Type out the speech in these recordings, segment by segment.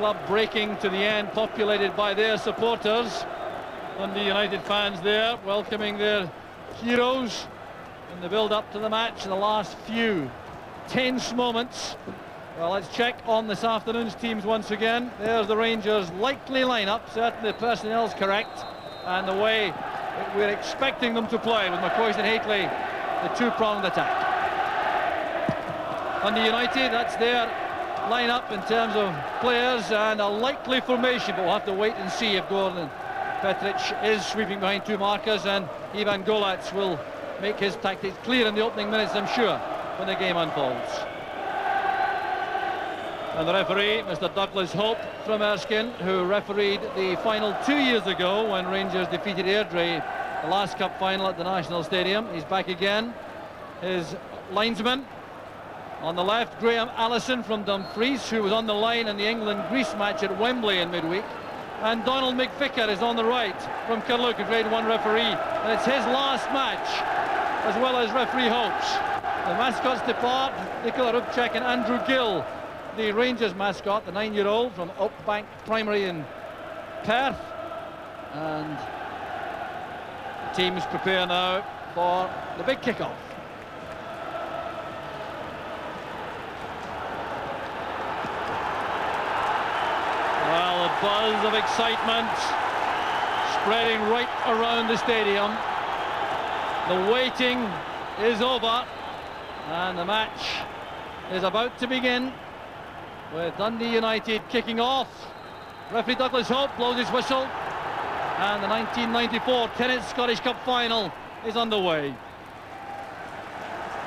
club breaking to the end, populated by their supporters. Dundee United fans there, welcoming their heroes in the build-up to the match in the last few tense moments. Well, let's check on this afternoon's teams once again. There's the Rangers' likely lineup. Certainly the personnel's correct, and the way we're expecting them to play, with McCoist and Hateley, the two-pronged attack. Dundee United, that's their lineup in terms of players, and a likely formation, but we'll have to wait and see if Gordon Petric is sweeping behind two markers, and Ivan Golac will make his tactics clear in the opening minutes, I'm sure, when the game unfolds. And the referee, Mr. Douglas Hope from Erskine, who refereed the final 2 years ago when Rangers defeated Airdrie, the last cup final at the National Stadium. He's back again. His linesman on the left, Graham Allison from Dumfries, who was on the line in the England-Greece match at Wembley in midweek. And Donald McVicker is on the right from Carluke, a Grade 1 referee. And it's his last match, as well as referee Hope's. The mascots depart, Nicola Rubchek and Andrew Gill, the Rangers mascot, the 9-year-old from Oakbank Primary in Perth. And the teams prepare now for the big kick-off. Well, a buzz of excitement spreading right around the stadium. The waiting is over, and the match is about to begin, with Dundee United kicking off. Referee Douglas Hope blows his whistle, and the 1994 Tennis Scottish Cup final is underway.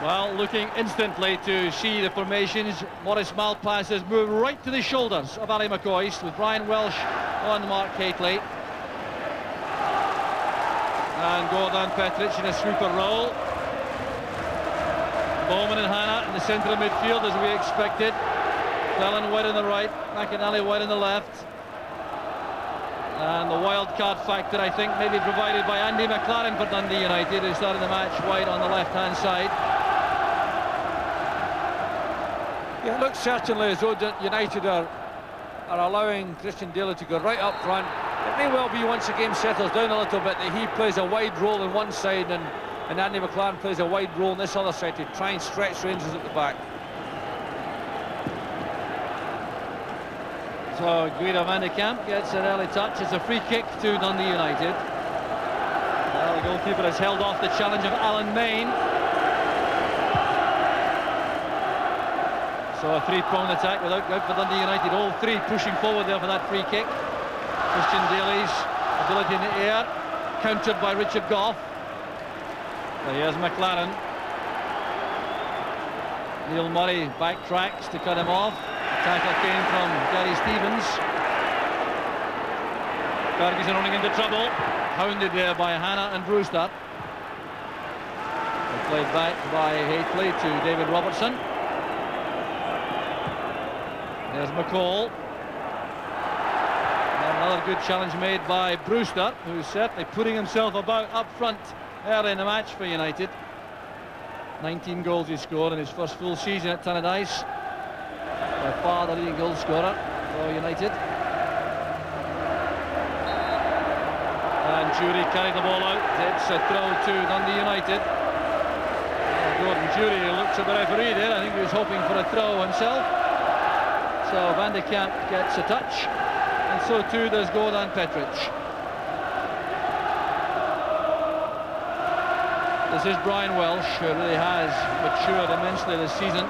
Well, looking instantly to see the formations, Maurice Malpass has moved right to the shoulders of Ali McCoist, with Brian Welsh on Mark Hateley. And Gordon Petric in a sweeper role. Bowman and Hannah in the centre of midfield, as we expected. Cleland wide on the right, McInally wide on the left. And the wild card factor, I think, may be provided by Andy McLaren for Dundee United, who started the match wide on the left-hand side. Yeah, it looks certainly as though United are allowing Christian Daly to go right up front. It may well be, once the game settles down a little bit, that he plays a wide role on one side and Andy McLaren plays a wide role on this other side to try and stretch Rangers at the back. So Guido van de Kamp gets an early touch. It's a free kick to Dundee United. Well, the goalkeeper has held off the challenge of Alan Main. So a three-pronged attack without doubt for Dundee United. All three pushing forward there for that free kick. Christian Daly's ability in the air, countered by Richard Gough. So here's McLaren. Neil Murray backtracks to cut him off. The tackle came from Gary Stevens. Ferguson running into trouble, hounded there by Hannah and Brewster. Played back by Hateley to David Robertson. There's McCall. And another good challenge made by Brewster, who's certainly putting himself about up front early in the match for United. 19 goals he scored in his first full season at Tannadice. By far the leading goal scorer for United. And Jury carried the ball out. It's a throw to Dundee United. Gordon Jury looks at the referee there. I think he was hoping for a throw himself. So Van de Kamp gets a touch, and so too does Gordon Petric. This is Brian Welsh, who really has matured immensely this season.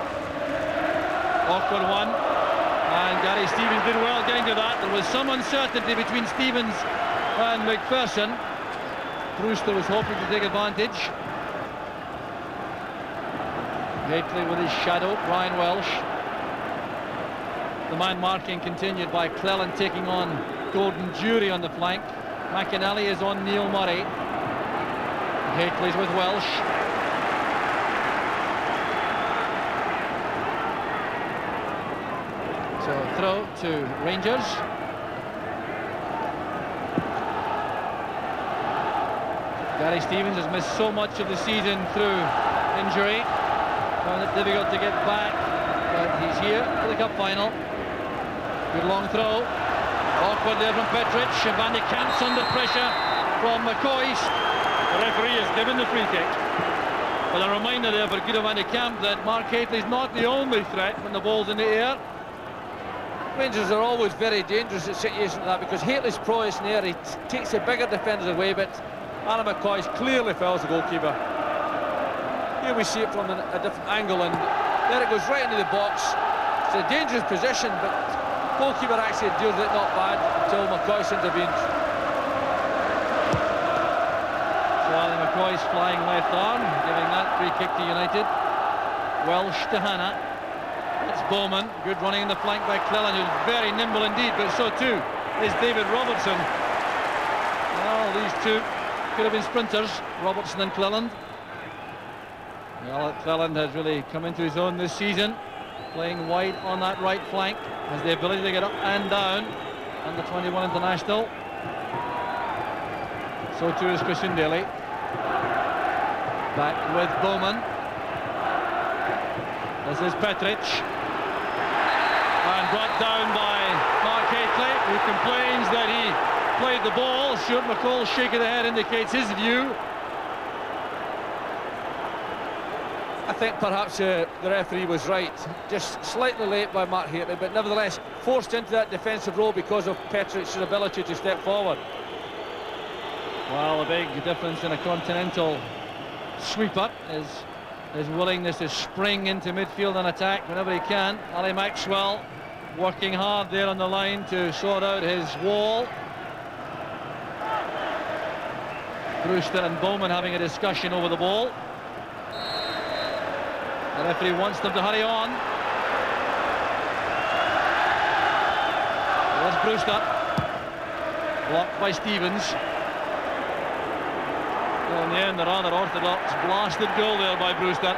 Awkward one, and Gary Stevens did well getting to that. There was some uncertainty between Stevens and McPherson. Brewster was hoping to take advantage. Hateley with his shadow, Brian Welsh. The man marking continued by Cleland taking on Gordon Jury on the flank. McInally is on Neil Murray. Hateley's with Welsh. So throw to Rangers. Gary Stevens has missed so much of the season through injury. Found it difficult to get back, but he's here for the cup final. Good long throw. Awkward there from Petric. Van de Kamp's under pressure from McCoist. The referee has given the free kick. But a reminder there for Guido van de Kamp that Mark Hateley's not the only threat when the ball's in the air. Rangers are always very dangerous at situations like that because Hateley's prowess in the air, he takes the bigger defenders away, but Alan McCoist clearly fouls the goalkeeper. Here we see it from a different angle, and there it goes right into the box. It's a dangerous position, but goalkeeper actually deals with it not bad until McCoist intervenes. Charlie McCoist flying left arm, giving that free kick to United. Welsh to Hannah. It's Bowman. Good running in the flank by Cleland, who's very nimble indeed, but so too is David Robertson. Well, these two could have been sprinters, Robertson and Cleland. Well, Cleland has really come into his own this season, playing wide on that right flank, has the ability to get up and down. Under 21 international. So too is Christian Daly. Back with Bowman. This is Petric. And brought down by Mark Hateley, who complains that he played the ball. Stuart McCall's shake of the head indicates his view. I think perhaps the referee was right. Just slightly late by Mark Hateley, but nevertheless forced into that defensive role because of Petric's ability to step forward. Well, a big difference in a continental sweeper is his willingness to spring into midfield and attack whenever he can. Ali Maxwell working hard there on the line to sort out his wall. Brewster and Bowman having a discussion over the ball. The referee wants them to hurry on. There's Brewster. Blocked by Stevens. Well, in the end, the rather orthodox blasted goal there by Brewster.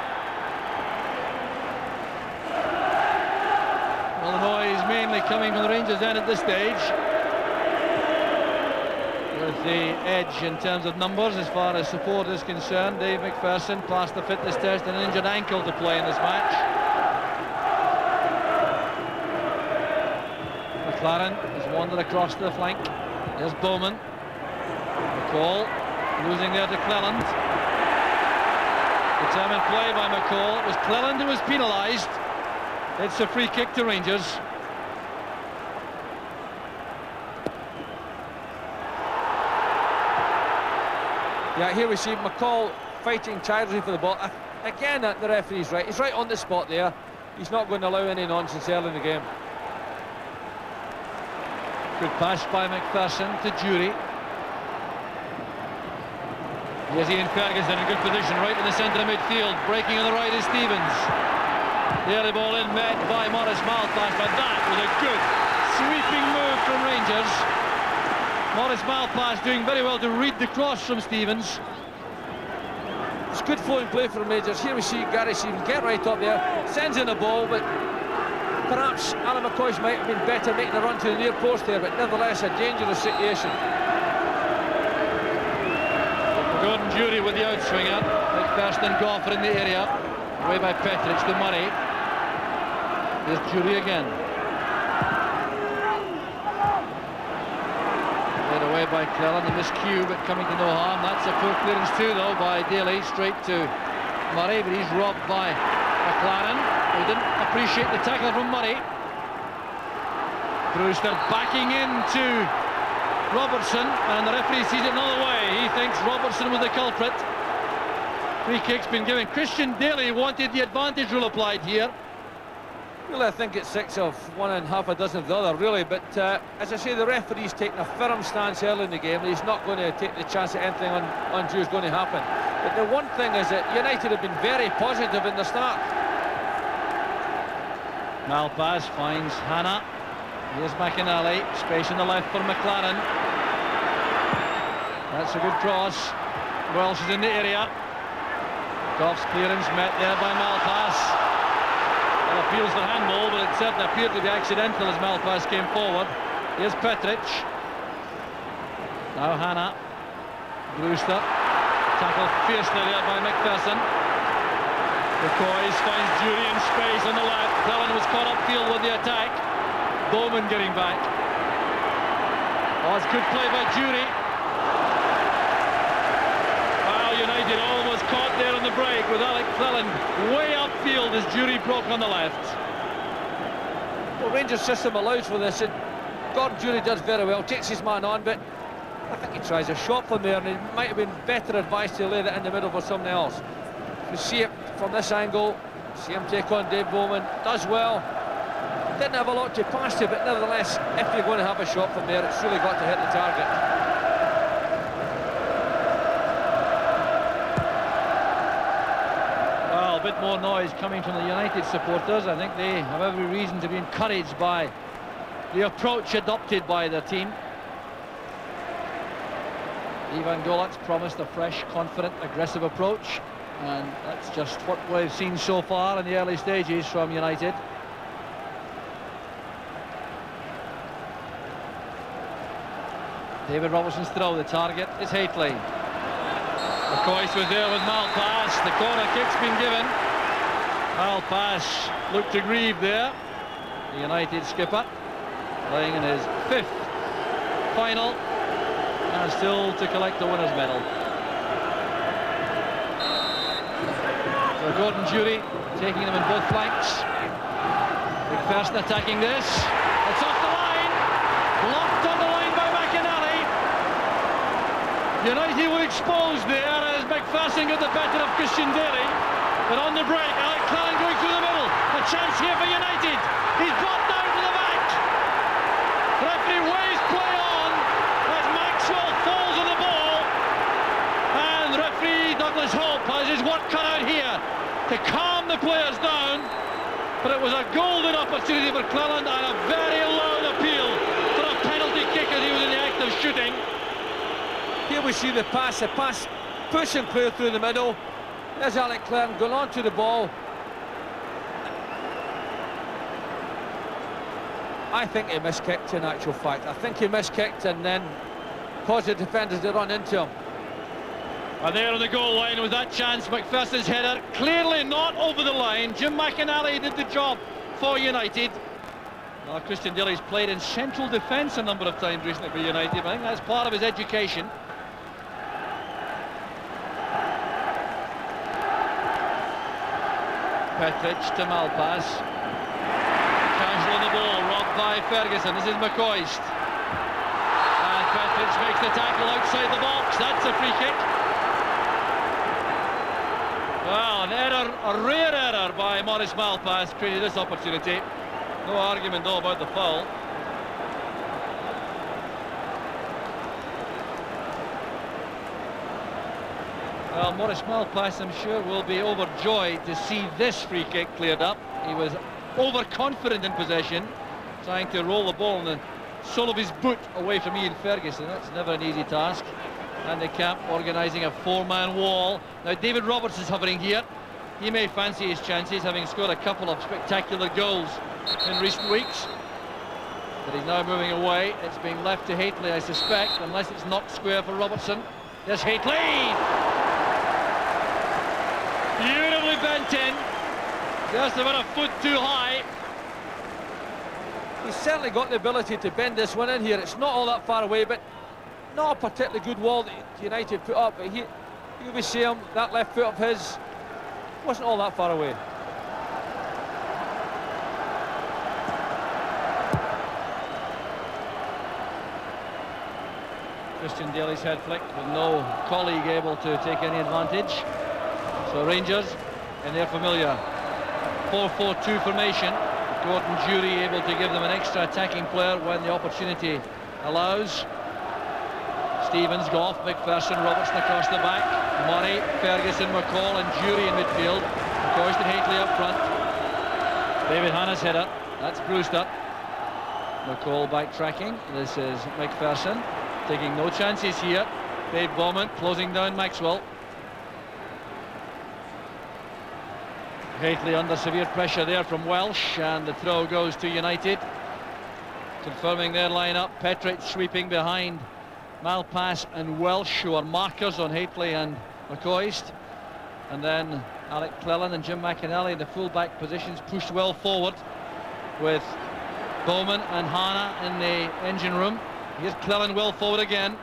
Well, the noise mainly coming from the Rangers end at this stage, with the edge in terms of numbers as far as support is concerned. Dave McPherson passed the fitness test and an injured ankle to play in this match. McLaren has wandered across the flank. There's Bowman. McCall losing there to Cleland. Determined play by McCall. It was Cleland who was penalised. It's a free kick to Rangers. Yeah, here we see McCall fighting tirelessly for the ball. Again, the referee's right. He's right on the spot there. He's not going to allow any nonsense early in the game. Good pass by McPherson to Jury. Here's Ian Ferguson in good position right in the centre of midfield. Breaking on the right is Stevens. The early ball in, met by Morris Malpass, but that was a good sweeping move from Rangers. Morris Malpass doing very well to read the cross from Stevens. It's good flowing play from Rangers. Here we see Gary Stevens get right up there, sends in a ball, but perhaps Alan McCoist might have been better making a run to the near post there, but nevertheless a dangerous situation. Gordon Jury with the outswinger. McPherson and Goffer in the area. Away by Petric to Murray. There's Jury again. Led away by Cleland, the miscue, but coming to no harm. That's a poor clearance too, though, by Daly, straight to Murray, but he's robbed by McLaren, who didn't appreciate the tackle from Murray. Brewster backing into Robertson, and the referee sees it another way. He thinks Robertson was the culprit. Free kick's been given. Christian Daly wanted the advantage rule applied here. Really, I think it's 6 of one and half a dozen of the other, really. But as I say, the referee's taking a firm stance early in the game. He's not going to take the chance that anything undue is going to happen. But the one thing is that United have been very positive in the start. Malpass finds Hannah. Here's McInally. Space in the left for McLaren. That's a good cross. Welsh is in the area. Goff's clearance met there by Malpass. Well, appeals for handball, but it certainly appeared to be accidental as Malpass came forward. Here's Petric. Now Hannah. Brewster. Tackled fiercely there by McPherson. McCoy finds Jury in space on the left. Cleland was caught upfield with the attack. Bowman getting back. Oh, it's good play by Jury. Wow, United almost caught there on the break with Alec Cleland way upfield as Jury broke on the left. Well, Rangers' system allows for this, and Gordon Jury does very well, takes his man on, but I think he tries a shot from there, and he might have been better advised to lay that in the middle for someone else. You see it from this angle, see him take on Dave Bowman, does well. Didn't have a lot to pass to, but nevertheless, if you're going to have a shot from there, it's really got to hit the target. Well, a bit more noise coming from the United supporters. I think they have every reason to be encouraged by the approach adopted by their team. Ivan Golat's promised a fresh, confident, aggressive approach, and that's just what we've seen so far in the early stages from United. David Robertson's throw, the target is Haitley. McCoist was there with Malpass. The corner kick's been given. Malpass looked aggrieved there. The United skipper playing in his 5th final and still to collect the winner's medal. So Gordon Jury taking them in both flanks. McPherson attacking this. It's off the line. Blocked on the line by McInally. United were exposed there as McPherson got the better of Christian Daly. But on the break, Alec Cleland going through the middle. A chance here for United. He's brought down to the back. Referee waves play on as Maxwell falls on the ball. And referee Douglas Hope has his work cut out here to calm the players down. But it was a golden opportunity for Cleland and a very loud appeal for a penalty kick as he was in the act of shooting. Here we see the pass pushing clear through the middle. There's Alec Cleland going on to the ball. I think he miskicked in actual fact. I think he miskicked and then caused the defenders to run into him. And there on the goal line was that chance. McPherson's header clearly not over the line. Jim McInally did the job for United. Well, Christian Daly's played in central defence a number of times recently for United. I think that's part of his education. Petric to Malpass. Casual on the ball, robbed by Ferguson. This is McCoist. And Petric makes the tackle outside the box. That's a free kick. Well, an error, a rare error by Maurice Malpass created this opportunity. No argument though about the foul. Well, Maurice Malpass, I'm sure, will be overjoyed to see this free kick cleared up. He was overconfident in possession, trying to roll the ball in the sole of his boot away from Ian Ferguson. That's never an easy task. And the camp organising a 4-man wall. Now David Roberts is hovering here. He may fancy his chances, having scored a couple of spectacular goals in recent weeks. But he's now moving away. It's being left to Haitley, I suspect, unless it's knocked square for Robertson. There's Haitley! Beautifully bent in. Just about a foot too high. He's certainly got the ability to bend this one in here. It's not all that far away, but not a particularly good wall that United put up. But here we see him, that left foot of his wasn't all that far away. Christian Daly's head flick with no colleague able to take any advantage. So Rangers in their familiar 4-4-2 formation. Gordon Jury able to give them an extra attacking player when the opportunity allows. Stevens, Goff, McPherson, Robertson across the back. Murray, Ferguson, McCall and Jury in midfield. McCoist and Haitley up front. David Hanna's header. That's Brewster. McCall backtracking. This is McPherson taking no chances here. Dave Bowman closing down Maxwell. Haitley under severe pressure there from Welsh, and the throw goes to United. Confirming their lineup, Petric sweeping behind Malpass and Welsh, who are markers on Haitley and McCoist. And then Alec Cleland and Jim McInally in the full-back positions pushed well forward with Bowman and Hanna in the engine room. Here's Cleland well forward again.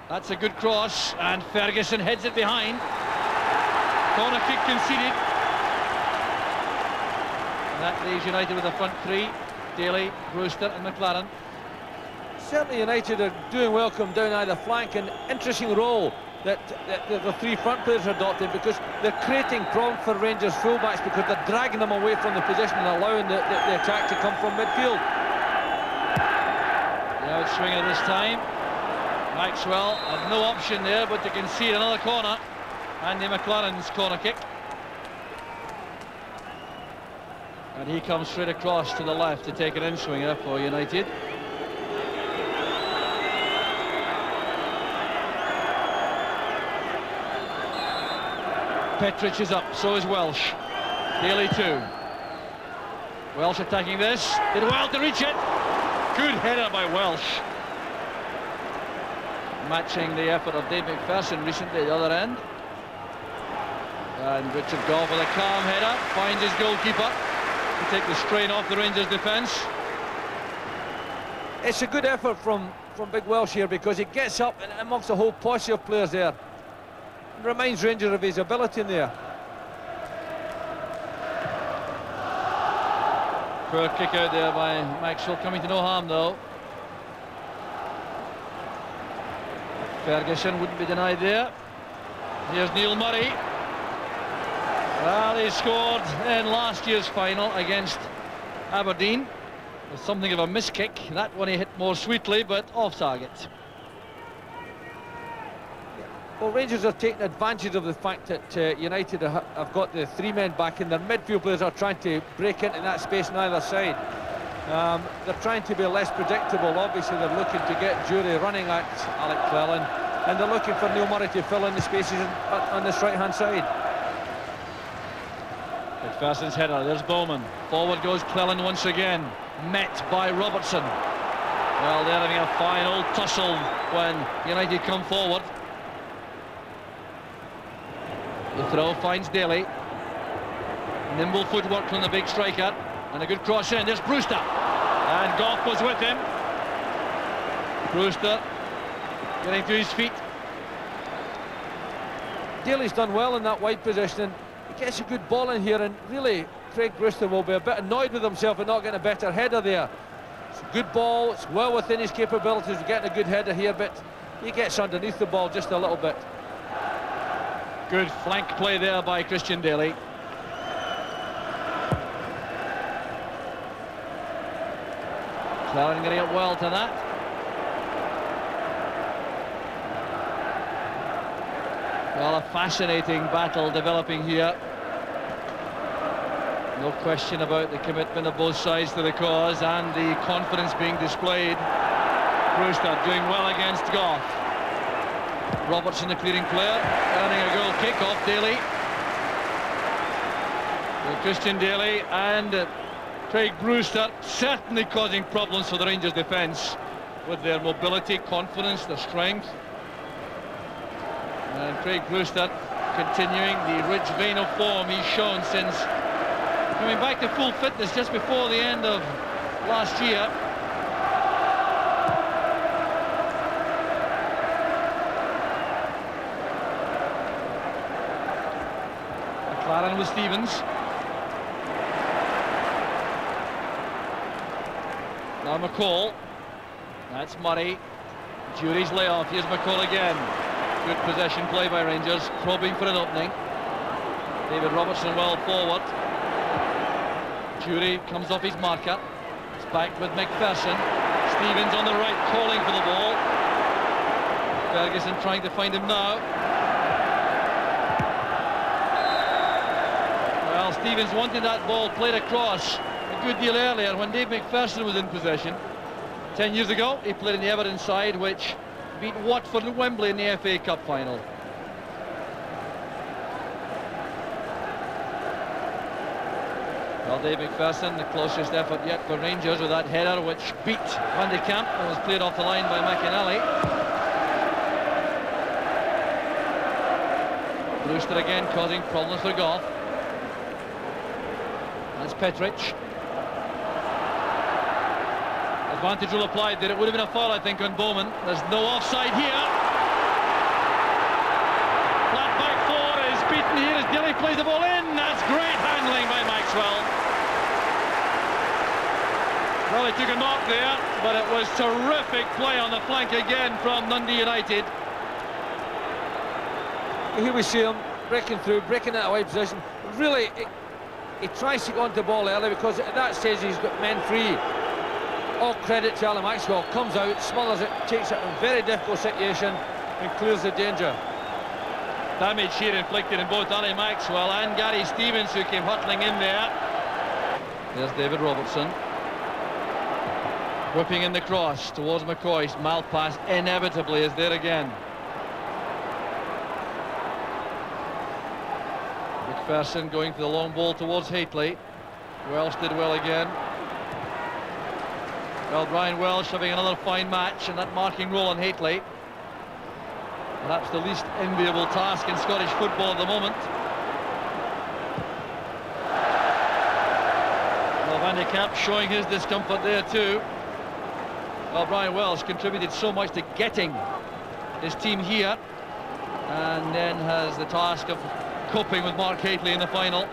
That's a good cross, and Ferguson heads it behind. Corner kick conceded. And that leaves United with a front three: Daly, Brewster and McLaren. Certainly United are doing well come down either flank, and interesting role that the three front players are adopting, because they're creating problems for Rangers fullbacks because they're dragging them away from the position and allowing the attack to come from midfield. The outswinger this time. Maxwell had no option there but to concede another corner. Andy McLaren's corner kick. And he comes straight across to the left to take an in-swinger for United. Petric is up, so is Welsh. Daly too. Welsh attacking this. Did well to reach it. Good header by Welsh. Matching the effort of Dave McPherson recently at the other end. And Richard Goff with a calm header. Finds his goalkeeper to take the strain off the Rangers defence. It's a good effort from Big Welsh here, because he gets up and amongst the whole posse of players there. It reminds Rangers of his ability in there. Poor kick out there by Maxwell, coming to no harm though. Ferguson wouldn't be denied there. Here's Neil Murray. Well, he scored in last year's final against Aberdeen with something of a miss kick. That one he hit more sweetly, but off target. Well, Rangers are taking advantage of the fact that United have got the three men back, and their midfield players are trying to break into that space on either side. They're trying to be less predictable. Obviously, they're looking to get Jury running at Alec Cleland, and they're looking for Neil Murray to fill in the spaces on this right-hand side. McPherson's header, there's Bowman. Forward goes Cleland once again, met by Robertson. Well, they're having a fine old tussle when United come forward. The throw finds Daly. Nimble footwork from the big striker, and a good cross in. There's Brewster, and Goff was with him. Brewster getting to his feet. Daly's done well in that wide position, and he gets a good ball in here, and really Craig Brewster will be a bit annoyed with himself for not getting a better header there. It's a good ball, it's well within his capabilities of getting a good header here, but he gets underneath the ball just a little bit. Good flank play there by Christian Daly. Cleland getting up well to that. Well, a fascinating battle developing here. No question about the commitment of both sides to the cause and the confidence being displayed. Brewster doing well against Goff. Robertson, the clearing player, earning a goal kick off Daly. Well, Christian Daly and Craig Brewster certainly causing problems for the Rangers defence with their mobility, confidence, their strength. And Craig Brewster continuing the rich vein of form he's shown since coming back to full fitness just before the end of last year. McLaren with Stevens. Now McCall. That's Murray. Jury's layoff. Here's McCall again. Good possession play by Rangers, probing for an opening. David Robertson well forward. Jury comes off his marker. It's back with McPherson. Stevens on the right, calling for the ball. Ferguson trying to find him now. Well, Stevens wanted that ball played across a good deal earlier when Dave McPherson was in possession. 10 years ago, he played in the Everton side, which beat Watford at Wembley in the FA Cup final. Well, Dave McPherson, the closest effort yet for Rangers with that header, which beat Van de Kamp and was cleared off the line by McInally. Brewster again causing problems for Goff. That's Petric. Advantage will apply there. It would have been a foul, I think, on Bowman. There's no offside here. Flat back four is beaten here as Dilly plays the ball in. That's great handling by Maxwell. Well, he took a knock there, but it was terrific play on the flank again from Dundee United. Here we see him breaking through, breaking that away position. Really, he tries to go on the ball early because at that stage he's got men free. All credit to Alan Maxwell. Comes out, smothers it, takes it in a very difficult situation and clears the danger. Damage here inflicted in both Ali Maxwell and Gary Stevens, who came hurtling in there. There's David Robertson. Whipping in the cross towards McCoist. Malpass inevitably is there again. McPherson going for the long ball towards Haitley. Welsh did well again. Well, Brian Welsh having another fine match, and that marking role on Haitley. Perhaps the least enviable task in Scottish football at the moment. Well, Van de Kamp showing his discomfort there too. Well, Brian Welsh contributed so much to getting his team here, and then has the task of coping with Mark Haitley in the final.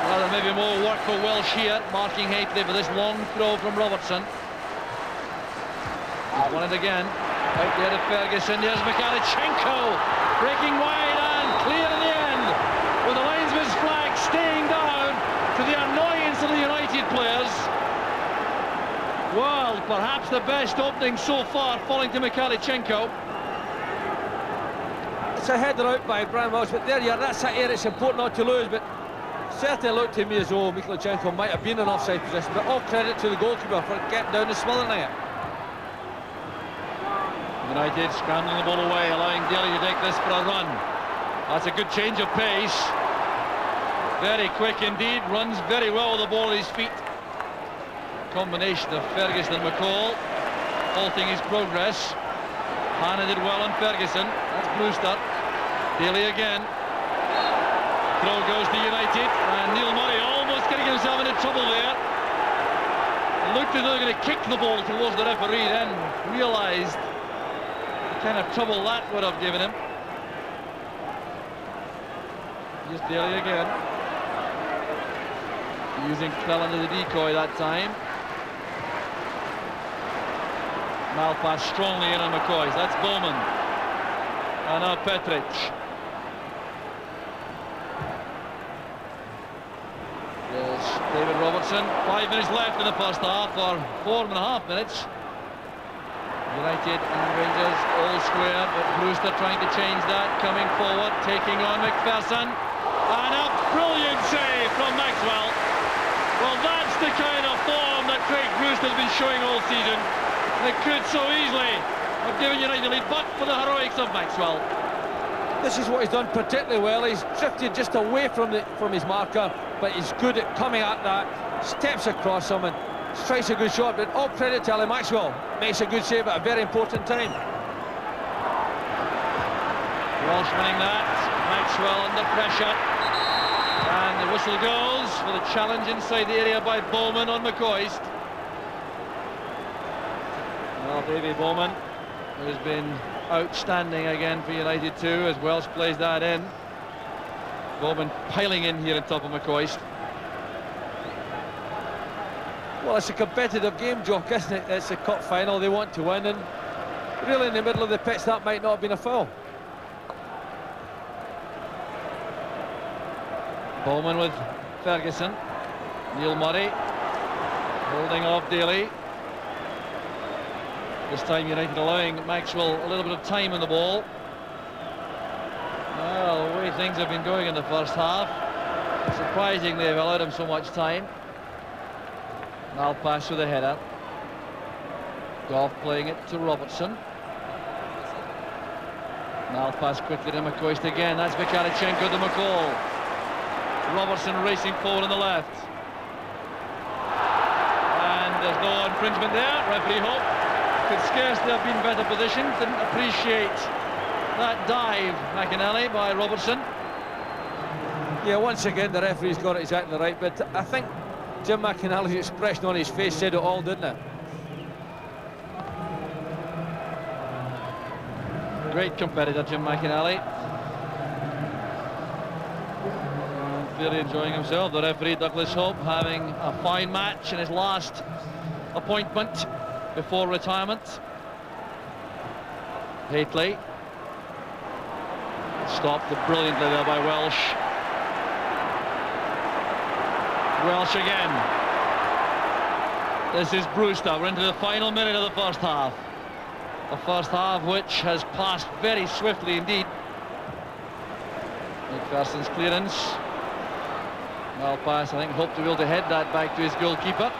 Well, there may be more work for Welsh here, marking Haitley for this long throw from Robertson. He's won it again. Out there to Ferguson. There's Mikhailchenko breaking wide and clear in the end, with the linesman's flag staying down to the annoyance of the United players. Well, perhaps the best opening so far falling to Mikhailchenko. It's a header out by Brian Welsh, but there you are, that's that area it's important not to lose, but certainly looked to me as though Mikhailchenko might have been in offside position, but all credit to the goalkeeper for getting down and smothering it. United scrambling the ball away, allowing Daly to take this for a run. That's a good change of pace. Very quick indeed, runs very well with the ball at his feet. Combination of Ferguson and McCall, halting his progress. Hanna did well on Ferguson. That's Brewster. Daly again. Throw goes to United, and Neil Murray almost getting himself into trouble there. Looked as though they were going to kick the ball towards the referee, then realised the kind of trouble that would have given him. Here's Daly again, using Cleland as a decoy that time. Malpass strongly in on McCoy. That's Bowman. And now Petric. There's David Robertson. 5 minutes left in the first half, or 4.5 minutes. United and Rangers all square, but Brewster trying to change that, coming forward, taking on McPherson. And a brilliant save from Maxwell. Well, that's the kind of form that Craig Brewster's been showing all season. They could so easily have given United the lead, but for the heroics of Maxwell. This is what he's done particularly well. He's drifted just away from his marker, but he's good at coming at that, steps across him and strikes a good shot. But all credit to Ali Maxwell, makes a good save at a very important time. Walsh winning that, Maxwell under pressure, and the whistle goes for the challenge inside the area by Bowman on McCoist. Well, Davy Bowman has been outstanding again for United too, as Welsh plays that in. Bowman piling in here on top of McCoist. Well, it's a competitive game, Jock, isn't it? It's a cup final, they want to win, and really in the middle of the pitch that might not have been a foul. Bowman with Ferguson. Neil Murray holding off Daly. This time United allowing Maxwell a little bit of time on the ball. Well, the way things have been going in the first half, surprising they've allowed him so much time. Malpass with a header. Goff playing it to Robertson. Malpass quickly to McCoist again. That's Mikhailchenko to McCall. Robertson racing forward on the left. And there's no infringement there. Referee Hope could scarcely have been better positioned. Didn't appreciate that dive, McAnally, by Robertson. Yeah, once again, the referee's got it exactly right, but I think Jim McInally's expression on his face said it all, didn't it? Great competitor, Jim McInally. Clearly enjoying himself. The referee, Douglas Hope, having a fine match in his last appointment before retirement. Haitley. Stopped brilliantly there by Welsh. Welsh again. This is Brewster. We're into the final minute of the first half. The first half which has passed very swiftly indeed. McPherson's clearance. Malpass, I think, hoped to be able to head that back to his goalkeeper.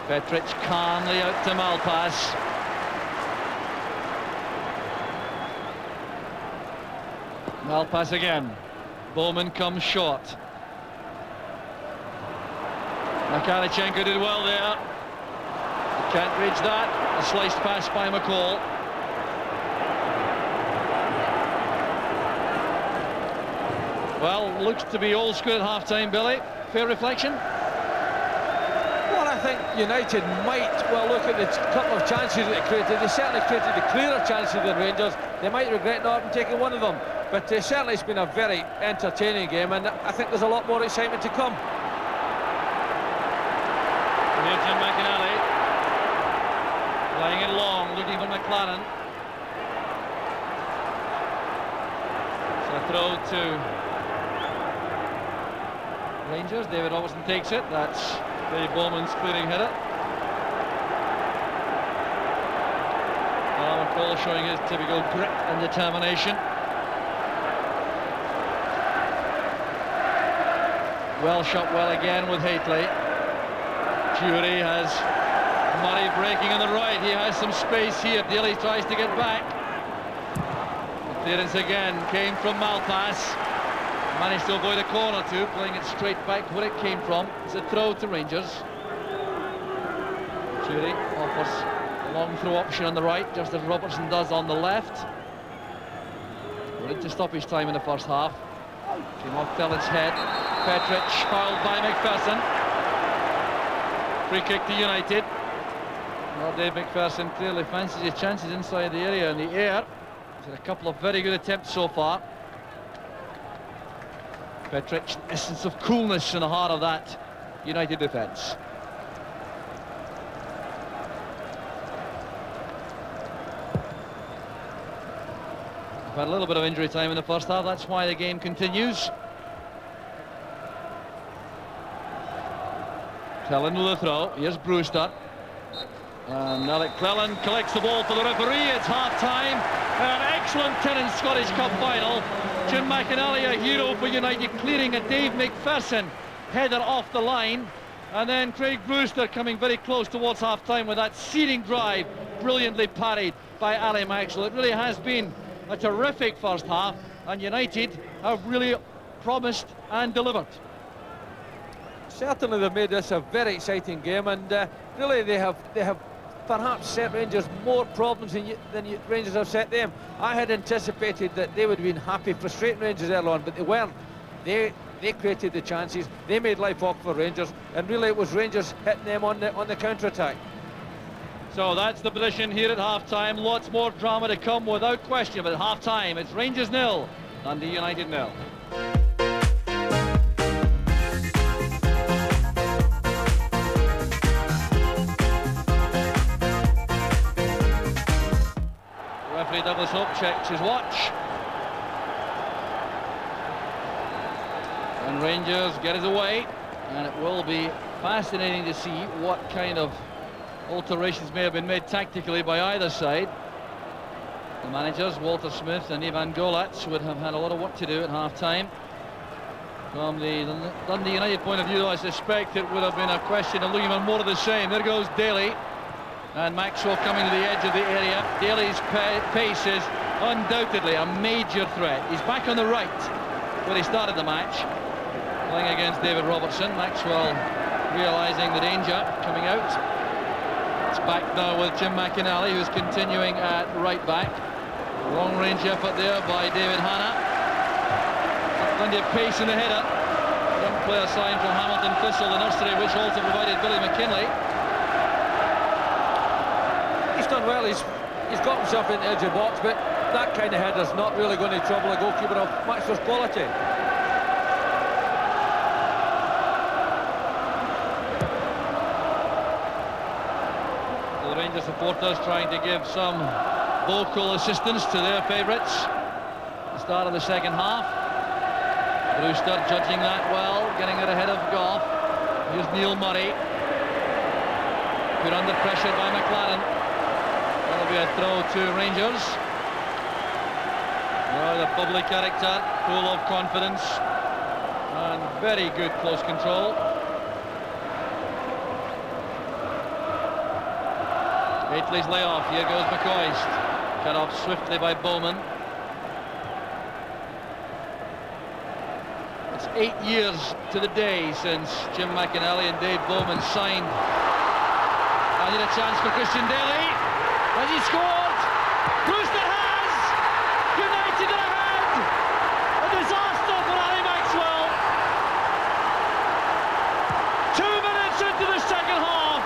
Petric calmly out to Malpass. Malpass again. Bowman comes short. Makalichenko did well there. Can't reach that. A sliced pass by McCall. Well, looks to be all square at half-time, Billy. Fair reflection? Well, I think United might, well, look at the couple of chances that they created. They certainly created the clearer chances than Rangers. They might regret not having taken one of them. But certainly it's been a very entertaining game, and I think there's a lot more excitement to come. Here's Jim McInally. Playing it long, looking for McLaren. It's a throw to Rangers. David Robertson takes it. That's Dave Bowman's clearing header. McCall showing his typical grit and determination. Well shot well again with Haitley. Jury has Murray breaking on the right. He has some space here. Daly tries to get back. The clearance again came from Malpass. Managed to avoid a corner too, playing it straight back where it came from. It's a throw to Rangers. Jury offers a long throw option on the right, just as Robertson does on the left. We're into stoppage time in the first half. Came off Fellett's head. Petric fouled by McPherson. Free kick to United. Well, Dave McPherson clearly fancies his chances inside the area in the air. He's had a couple of very good attempts so far. Petric, essence of coolness in the heart of that United defence. We've had a little bit of injury time in the first half, that's why the game continues. Clellan with a throw. Here's Brewster. And Alec Clellan collects the ball for the referee. It's half-time. An excellent 10 in Scottish Cup final. Jim McInally, a hero for United, clearing a Dave McPherson header off the line. And then Craig Brewster coming very close towards half-time with that searing drive, brilliantly parried by Ali Maxwell. It really has been a terrific first half, and United have really promised and delivered. Certainly they've made this a very exciting game, and really they have perhaps set Rangers more problems than Rangers have set them. I had anticipated that they would have been happy frustrating Rangers early on, but they weren't. They created the chances, they made life awkward for Rangers, and really it was Rangers hitting them on the counter-attack. So that's the position here at half-time. Lots more drama to come without question, but at half-time it's Rangers 0, Dundee United 0. Referee Douglas Hope checks his watch. And Rangers get it away, and it will be fascinating to see what kind of alterations may have been made tactically by either side. The managers, Walter Smith and Ivan Golats, would have had a lot of work to do at half-time. From the Dundee United point of view, though, I suspect it would have been a question of looking for more of the same. There goes Daly. And Maxwell coming to the edge of the area. Daly's pace is undoubtedly a major threat. He's back on the right where he started the match, playing against David Robertson. Maxwell realising the danger coming out. It's back now with Jim McInally, who's continuing at right back. Long range effort there by David Hanna. Dundee plenty of pace in the header. Young player signed from Hamilton Thistle, the nursery, which also provided Billy McKinley. He's done well. He's got himself in the edge of the box, but that kind of header's not really going to trouble a goalkeeper of Maxwell's quality. The Rangers supporters trying to give some vocal assistance to their favourites. The start of the second half. Brewster judging that well, getting it ahead of Goff. Here's Neil Murray. Put under pressure by McLaren. That'll be a throw to Rangers. Oh, the bubbly character, full of confidence, and very good close control. Gately's layoff. Here goes McCoist. Cut off swiftly by Bowman. It's 8 years to the day since Jim McInally and Dave Bowman signed. I need a chance for Christian Daly. Has he scored? Brewster has! United are ahead! A disaster for Ali Maxwell. 2 minutes into the second half.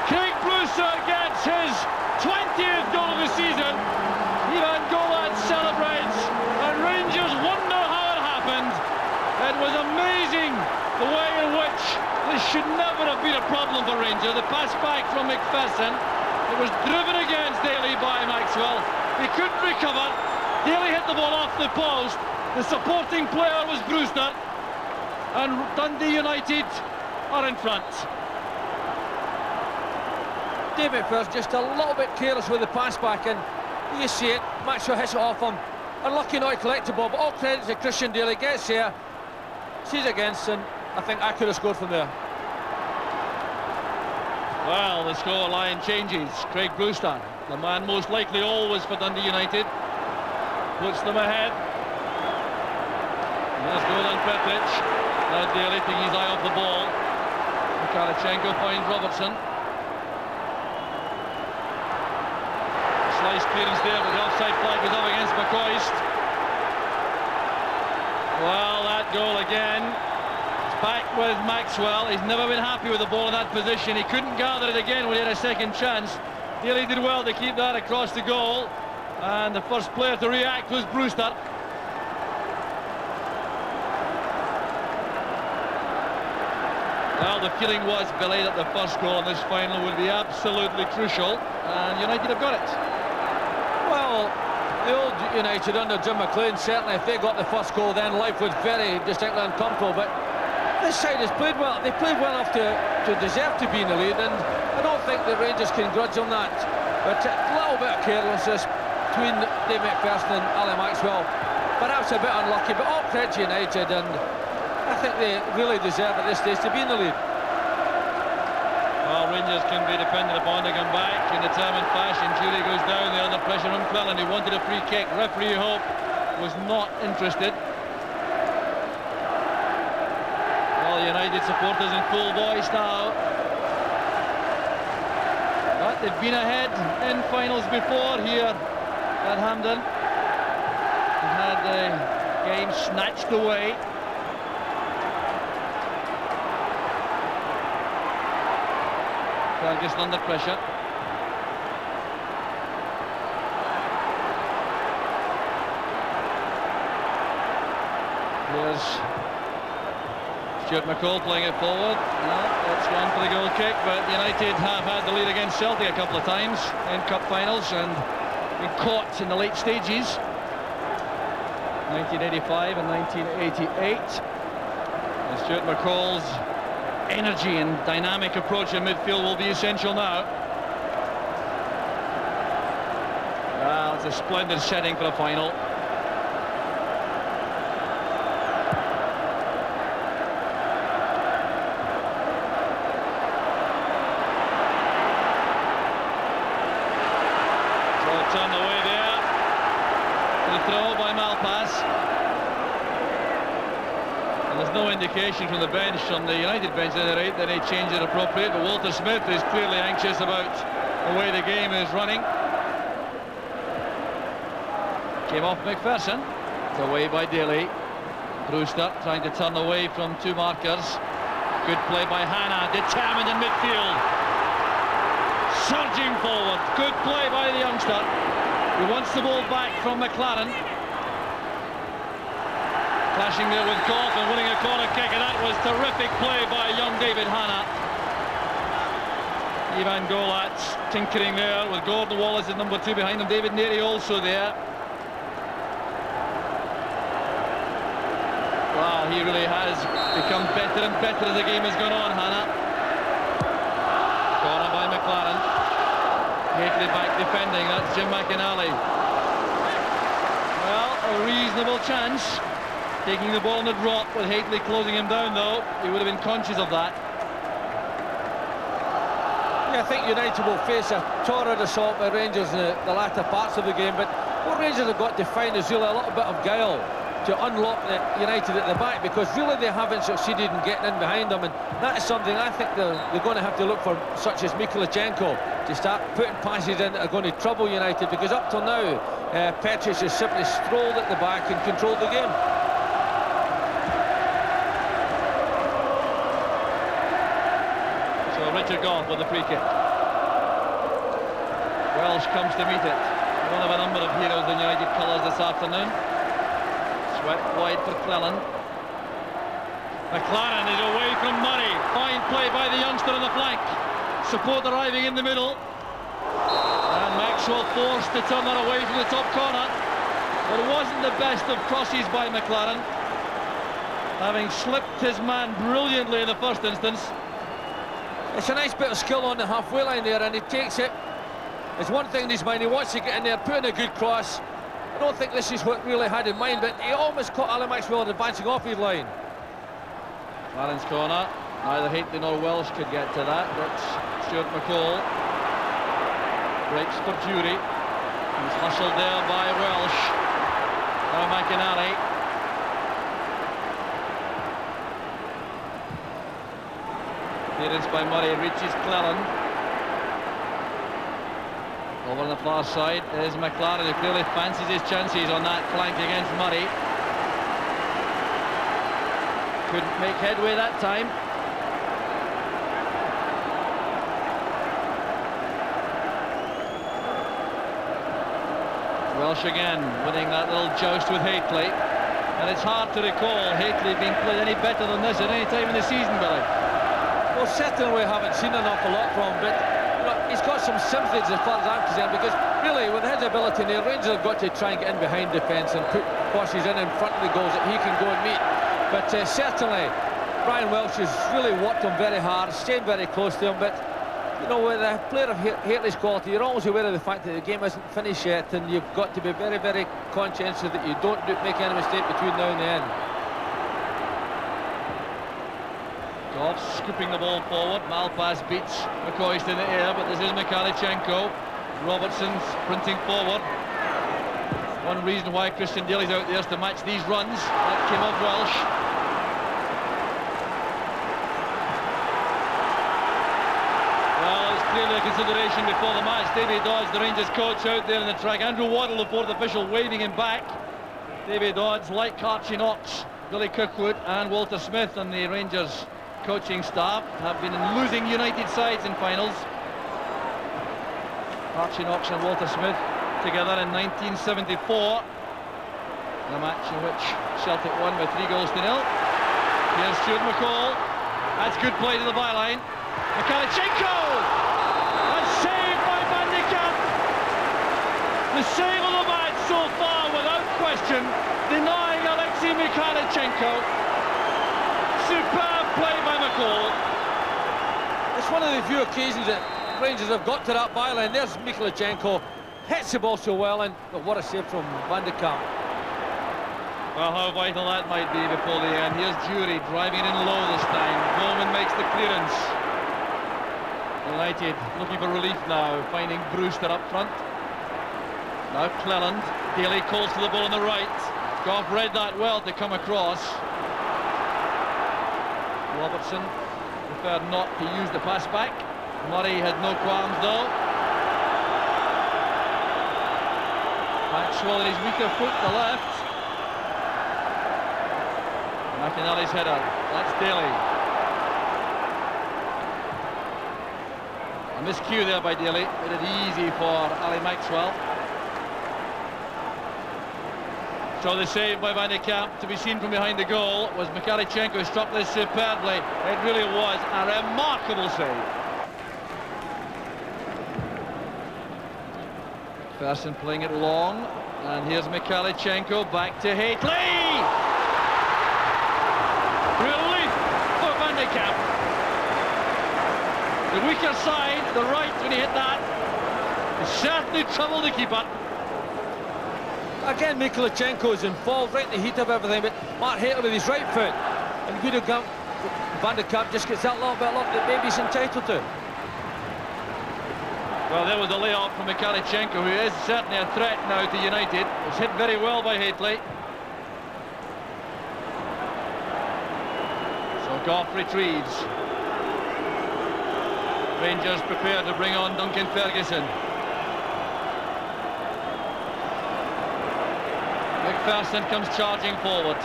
Craig Brewster gets his 20th goal of the season. Ivan Golan celebrates, and Rangers wonder how it happened. It was amazing the way in which this should never have been a problem for Rangers. The pass back from McPherson. It was driven against Daly by Maxwell. He couldn't recover. Daly hit the ball off the post. The supporting player was Brewster. And Dundee United are in front. David first just a little bit careless with the pass back, and you see it. Maxwell hits it off him. Unlucky not to collect the ball, but all credit to Christian Daly. Gets here, sees against, and I think I could have scored from there. Well, the score line changes. Craig Brewster, the man most likely always for Dundee United, puts them ahead. There's Golan Petric. Now Daly taking his eye off the ball. Karachenko finds Robertson. Slice clearance there, but the offside flag was up against McCoist. Well, that goal again. Back with Maxwell. He's never been happy with the ball in that position. He couldn't gather it again when he had a second chance. Daly did well to keep that across the goal, and the first player to react was Brewster. Well, the feeling was, Billy, that the first goal in this final would be absolutely crucial, and United have got it. Well, the old United under Jim McLean, certainly if they got the first goal, then life was very distinctly uncomfortable. But this side has played well. They played well enough to deserve to be in the lead, and I don't think the Rangers can grudge them that. But a little bit of carelessness between Dave McPherson and Ali Maxwell. Perhaps a bit unlucky, but all credit to United, and I think they really deserve at this stage to be in the lead. Well, Rangers can be depended upon to come back in determined fashion. Jury goes down there under pressure from McClellan, who wanted a free kick. Referee Hope was not interested. Well, United supporters in full voice now. But they've been ahead in finals before here at Hampden. They've had the game snatched away. Ferguson under pressure. Here's Stuart McCall playing it forward. That's gone for the goal kick, but United have had the lead against Celtic a couple of times in cup finals and been caught in the late stages. 1985 and 1988. And Stuart McCall's energy and dynamic approach in midfield will be essential now. Well, it's a splendid setting for a final. So turned away there. The throw by Malpass. There's no indication from the bench, from the United bench, that any change is appropriate, but Walter Smith is clearly anxious about the way the game is running. Came off McPherson. It's away by Daly. Brewster trying to turn away from two markers. Good play by Hannah, determined in midfield. Surging forward. Good play by the youngster. He wants the ball back from McLaren. Clashing there with Goff and winning a corner kick, and that was terrific play by young David Hannah. Ivan Golat tinkering there with Gordon Wallace at number 2 behind him. David Neary also there. Wow, he really has become better and better as the game has gone on, Hannah. Corner by McLaren. Gately back defending, that's Jim McInally. Well, a reasonable chance. Taking the ball in the drop with Hateley closing him down, though. He would have been conscious of that. Yeah, I think United will face a torrid assault by Rangers in the latter parts of the game, but what Rangers have got to find is really a little bit of guile to unlock the United at the back, because really they haven't succeeded in getting in behind them, and that is something I think they're going to have to look for, such as Mikhailichenko, to start putting passes in that are going to trouble United, because up till now Petric has simply strolled at the back and controlled the game. Richard Goff with the free kick. Welsh comes to meet it. One of a number of heroes in United colours this afternoon. Swept wide for Cleland. McLaren is away from Murray. Fine play by the youngster on the flank. Support arriving in the middle. And Maxwell forced to turn that away from the top corner. But it wasn't the best of crosses by McLaren, having slipped his man brilliantly in the first instance. It's a nice bit of skill on the halfway line there, and he takes it. There's one thing in his mind, he wants to get in there, put in a good cross. I don't think this is what really had in mind, but he almost caught Alan Maxwell advancing off his line. Clarence corner. Neither Hateley nor Welsh could get to that. That's Stuart McCall. Breaks for Jury. He's hustled there by Welsh. Now McInally. Clearance by Murray, reaches Cleland. Over on the far side is McLaren, who clearly fancies his chances on that flank against Murray. Couldn't make headway that time. Welsh again, winning that little joust with Hateley. And it's hard to recall Hateley being played any better than this at any time in the season, Billy. Well, certainly we haven't seen an awful lot from him, but you know, he's got some sympathies as far as I'm concerned, because really with his ability, the Rangers have got to try and get in behind defence and put crosses in front of the goals that he can go and meet. But certainly Brian Welsh has really worked him very hard, staying very close to him, but you know, with a player of Hateley's quality, you're always aware of the fact that the game isn't finished yet, and you've got to be very, very conscientious that you don't make any mistake between now and the end. Goff scooping the ball forward. Malpass beats McCoist in the air, but this is Mikhailichenko. Robertson sprinting forward. One reason why Christian Daly's out there is to match these runs. That came off Welsh. Well, it's clearly a consideration before the match. Davy Dodds, the Rangers coach, out there in the track. Andrew Waddle, the fourth official, waving him back. Davy Dodds, like Archie Knox, Billy Kirkwood and Walter Smith and the Rangers coaching staff have been in losing United sides in finals. Archie Knox and Walter Smith together in 1974, in a match in which Celtic won by 3 goals to 0. Here's Stuart McCall. That's good play to the byline. Mikhailichenko! That's saved by Van de Kamp. The save of the match so far, without question, denying Alexei Mikhailichenko. Superb play by McCall. It's one of the few occasions that Rangers have got to that byline. There's Mikhailichenko, hits the ball so well, and what a save from Van de Kamp. Well, how vital that might be before the end. Here's Jury driving it in low this time. Bowman makes the clearance. United looking for relief now, finding Brewster up front. Now Cleland. Daly calls to the ball on the right. Goff read that well to come across. Robertson preferred not to use the pass back. Murray had no qualms though. Maxwell in his weaker foot, the left. McInally's header. That's Daly. A miscue there by Daly. Made it easy for Ali Maxwell. So the save by Van de Kamp, to be seen from behind the goal, was Mikhailchenko, who struck this superbly. It really was a remarkable save. McPherson playing it long, and here's Mikhailchenko back to Haitley. Relief for Van de Kamp. The weaker side, the right, when he hit that, it certainly troubled the keeper. Again, Mikhailchenko is involved right in the heat of everything, but Mark Haitley with his right foot, and good account, Van de Kamp just gets that little bit of luck that maybe he's entitled to. Well, there was a layoff from Mikhailchenko, who is certainly a threat now to United. It's hit very well by Haitley. So Goff retrieves. Rangers prepare to bring on Duncan Ferguson. McPherson comes charging forward.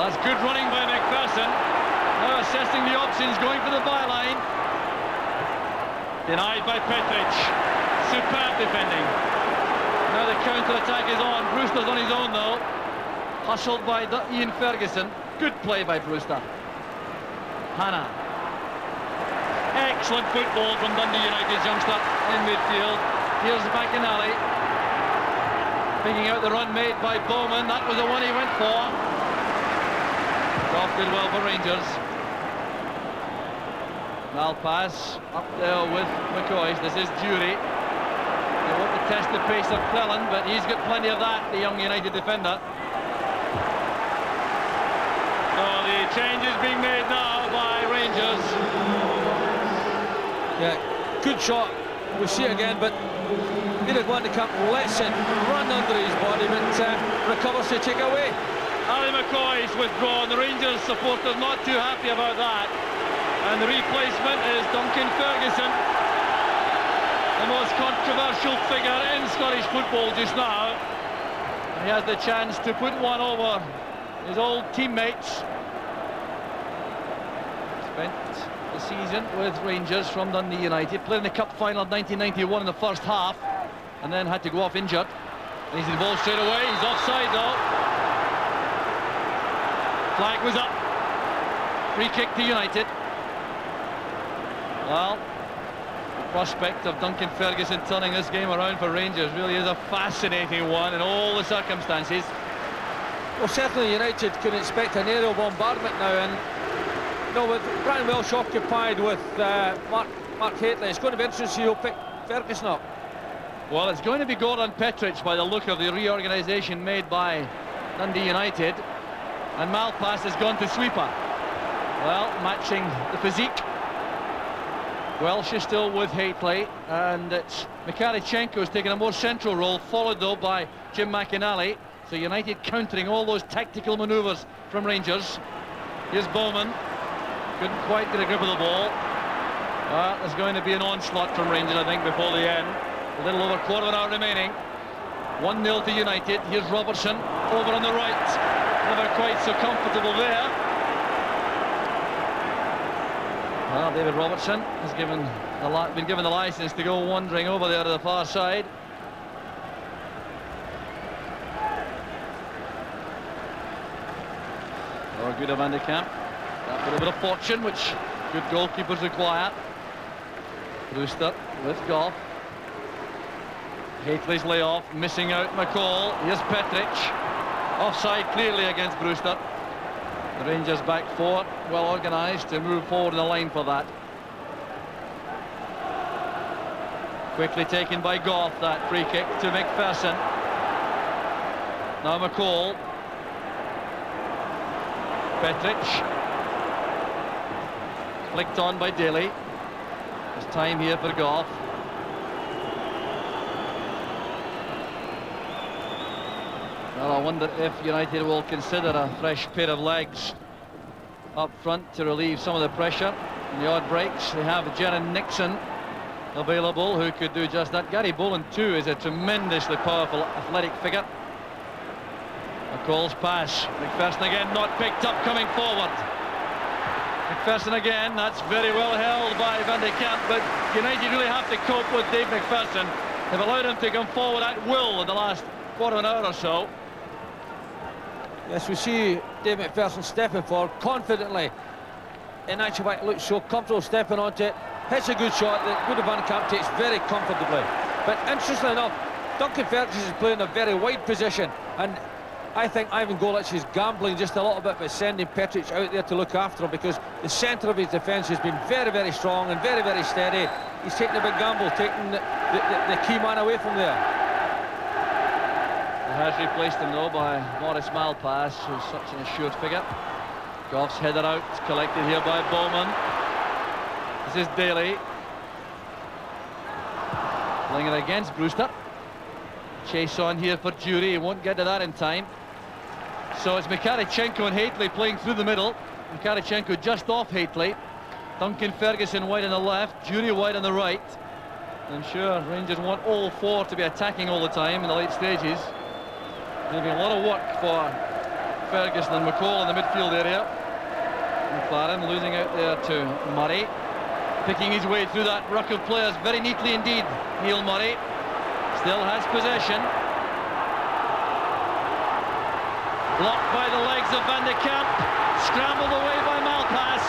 That's good running by McPherson. Now assessing the options, going for the byline. Denied by Petric. Superb defending. Now the counter-attack is on. Brewster's on his own though. Hustled by Ian Ferguson. Good play by Brewster. Hannah. Excellent football from Dundee United's youngster in midfield. Here's McInally. Picking out the run made by Bowman. That was the one he went for. Goff did well for Rangers. Malpass up there with McCoy. This is Jury. They want to test the pace of Cleland, but he's got plenty of that, the young United defender. So the change is being made now by Rangers. Yeah, good shot. We'll see it again, but Van de Kamp lets it run under his body, but recovers to take away. Ali McCoy's withdrawn. The Rangers supporters not too happy about that. And the replacement is Duncan Ferguson, the most controversial figure in Scottish football just now. He has the chance to put one over his old teammates. Spent the season with Rangers from Dundee United, played in the Cup final of 1991 in the first half, and then had to go off injured. And he's involved straight away. He's offside though. Flag was up. Free kick to United. Well, the prospect of Duncan Ferguson turning this game around for Rangers really is a fascinating one in all the circumstances. Well, certainly United can expect an aerial bombardment now, and with Brian Welsh occupied with Mark Haitley, it's going to be interesting to see who'll pick Ferguson up. Well, it's going to be Gordon Petric by the look of the reorganisation made by Dundee United, and Malpass has gone to sweeper. Well, matching the physique. Welsh is still with Haitley, and it's Mikhailchenko who's taking a more central role, followed though by Jim McInally. So United countering all those tactical manoeuvres from Rangers. Here's Bowman. Couldn't quite get a grip of the ball. There's going to be an onslaught from Rangers, I think, before the end. A little over a quarter of an hour remaining. 1-0 to United. Here's Robertson over on the right. Never quite so comfortable there. Well, David Robertson has been given the licence to go wandering over there to the far side. Oh, good of Van de Kamp. That bit of a bit of fortune, which good goalkeepers require. Brewster with Goff. Haitley's layoff, missing out McCall. Here's Petric. Offside clearly against Brewster. The Rangers back four, well organised to move forward in the line for that. Quickly taken by Goff, that free kick to McPherson. Now McCall. Petric. Flicked on by Daly. There's time here for Goff. Well, I wonder if United will consider a fresh pair of legs up front to relieve some of the pressure in the odd breaks. They have Jaron Nixon available, who could do just that. Gary Boland too is a tremendously powerful athletic figure. McCall's pass. McPherson again, not picked up, coming forward. McPherson again, that's very well held by Van de Kamp, but United really have to cope with Dave McPherson. They've allowed him to come forward at will in the last quarter of an hour or so. Yes, we see Dave McPherson stepping forward confidently. In actual fact, looks so comfortable stepping onto it. Hits a good shot that Woody Van de Kamp takes very comfortably. But interestingly enough, Duncan Ferguson is playing a very wide position, and I think Ivan Golic is gambling just a little bit by sending Petric out there to look after him, because the centre of his defence has been very, very strong and very, very steady. He's taking a big gamble, taking the key man away from there. He has replaced him though by Maurice Malpass, who's such an assured figure. Goff's header out, collected here by Bowman. This is Daly. Playing it against Brewster. Chase on here for Jury, he won't get to that in time. So it's Mikhalichenko and Haitley playing through the middle. Mikhalichenko just off Haitley. Duncan Ferguson wide on the left, Jury wide on the right. I'm sure Rangers want all four to be attacking all the time in the late stages. There'll be a lot of work for Ferguson and McCall in the midfield area. McLaren losing out there to Murray. Picking his way through that ruck of players very neatly indeed, Neil Murray. Still has possession. Blocked by the legs of Van de Kamp. Scrambled away by Malpass.